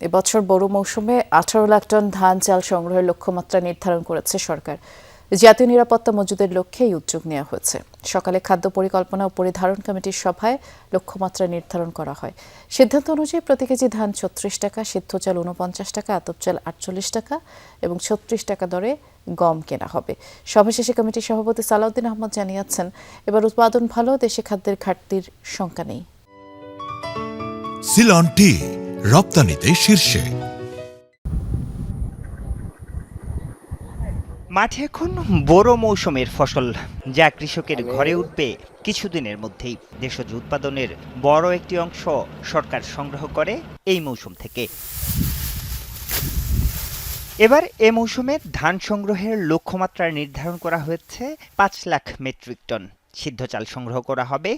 এবছর বোরো মৌসুমে 18 লাখ টন ধান চাল সংগ্রহের লক্ষ্যমাত্রা নির্ধারণ করেছে সরকার। জাতীয় নিরাপত্তা মজুদের লক্ষ্যে এই উদ্যোগ নেওয়া হয়েছে। সকালে খাদ্য পরিকল্পনা ও পরিধারণ কমিটির সভায় লক্ষ্যমাত্রা নির্ধারণ করা হয়। সিদ্ধান্ত অনুযায়ী প্রতি কেজি ধান 36 টাকা, সিদ্ধ চাল 49 টাকা, আতপ চাল 48 টাকা এবং 36 টাকা দরে গম কেনা হবে। সভা শেষে কমিটির সভাপতি সালাউদ্দিন আহমদ জানিয়েছেন, এবার উৎপাদন ভালো, দেশে খাদ্যের ঘাটতির শঙ্কা নেই। সিলন টি রপ্তানিতে শীর্ষে। মাঠে এখন বোরো মৌসুমের ফসল, যা কৃষকের ঘরে উঠবে কিছুদিনের মধ্যেই। দেশজ উৎপাদনের বড় একটি অংশ সরকার সংগ্রহ করে এই মৌসুম থেকে। এবার এ মৌসুমে ধান সংগ্রহের লক্ষ্যমাত্রা নির্ধারণ করা হয়েছে 5 লাখ মেট্রিক টন। সিদ্ধ চাল সংগ্রহ করা হবে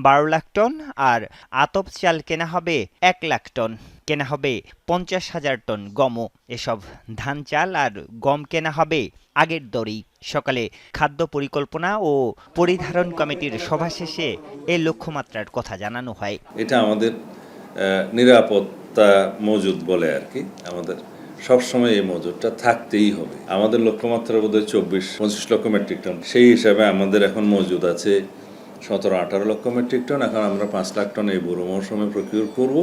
12 লাখ টন, আর আতপ চাল কেনা হবে 1 লাখ টন। কেনা হবে 50,000 টন গমও। এসব ধান চাল আর গম কেনা হবে আগের দরেই। সকালে খাদ্য পরিকল্পনা ও পরিধারণ কমিটির সভা শেষে এই লক্ষ্যমাত্রার কথা জানানো হয়। এটা আমাদের নিরাপত্তা মজুদ বলে আর কি, আমাদের সবসময় এই মজুদটা থাকতেই হবে। আমাদের লক্ষ্যমাত্রা বোধহয় 24-25 লক্ষ মেট্রিক টন। সেই হিসাবে আমাদের এখন মজুদ আছে 17-18 লক্ষ মেট্রিক টন। এখন আমরা 5 লাখ টন এই বোরো মৌসুমে প্রকিউর করব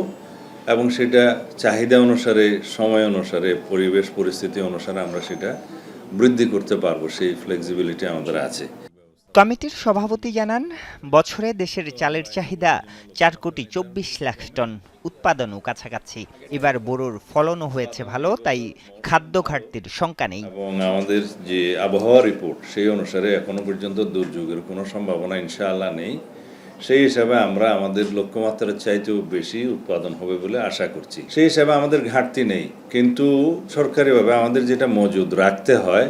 এবং সেটা চাহিদা অনুসারে, সময় অনুসারে, পরিবেশ পরিস্থিতি অনুসারে আমরা সেটা বৃদ্ধি করতে পারবো। সেই ফ্লেক্সিবিলিটি আমাদের আছে। কমিটির সভাপতি জানান, বছরে দেশের চালের চাহিদা 4,24,00,000 টন, উৎপাদনও কাছাকাছি। এবার বোরোর ফলনও হয়েছে ভালো, তাই খাদ্য ঘাটতির শঙ্কা নেই। এবং আমাদের যে আবহাওয়া রিপোর্ট, সেই অনুসারে এখনো পর্যন্ত দুর্যোগের কোনো সম্ভাবনা ইনশাআল্লাহ নেই। সেই হিসাবে আমরা আমাদের লক্ষ্যমাত্রার চাইতেও বেশি উৎপাদন হবে বলে আশা করছি। সেই হিসাবে আমাদের ঘাটতি নেই, কিন্তু সরকারিভাবে আমাদের যেটা মজুদ রাখতে হয়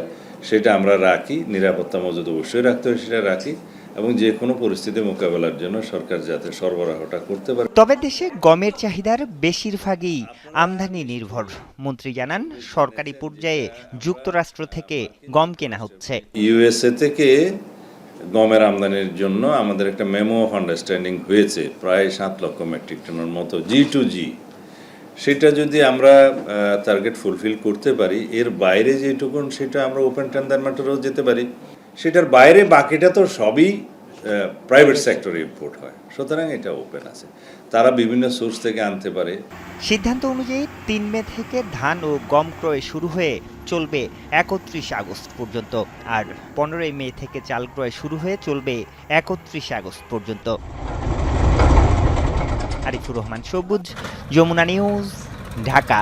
সেটা আমরা রাখি। নিরাপত্তা মজুদ অবশ্যই রাখতে হয়, সেটা রাখি, এবং যে কোনো পরিস্থিতি মোকাবেলার জন্য সরকার যাতে সরবরাহটা করতে পারে। তবে দেশে গমের চাহিদার বেশিরভাগই আমদানি নির্ভর। মন্ত্রী জানান, সরকারি পর্যায়ে যুক্তরাষ্ট্র থেকে গম কেনা হচ্ছে। ইউএসএ থেকে গমের আমদানির জন্য আমাদের একটা মেমো অফ আন্ডারস্ট্যান্ডিং হয়েছে, প্রায় 7 লক্ষ মেট্রিক টনের মতো G2G। সেটা যদি আমরা টার্গেট ফুলফিল করতে পারি, এর বাইরে যেটুকুন সেটা আমরা ওপেন টেন্ডার ম্যাটারেও যেতে পারি। সেটার বাইরে বাকিটা তো সবই প্রাইভেট সেক্টরে ইম্পোর্ট হয়, সুতরাং এটা ওপেন আছে, তারা বিভিন্ন সোর্স থেকে আনতে পারে। সিদ্ধান্ত অনুযায়ী 3 মে থেকে ধান ও গম ক্রয় শুরু হয়ে চলবে 31 আগস্ট পর্যন্ত, আর 15 মে থেকে চাল ক্রয় শুরু হয়ে চলবে 31 আগস্ট পর্যন্ত। আরিফুর রহমান সবুজ, যমুনা নিউজ, ঢাকা।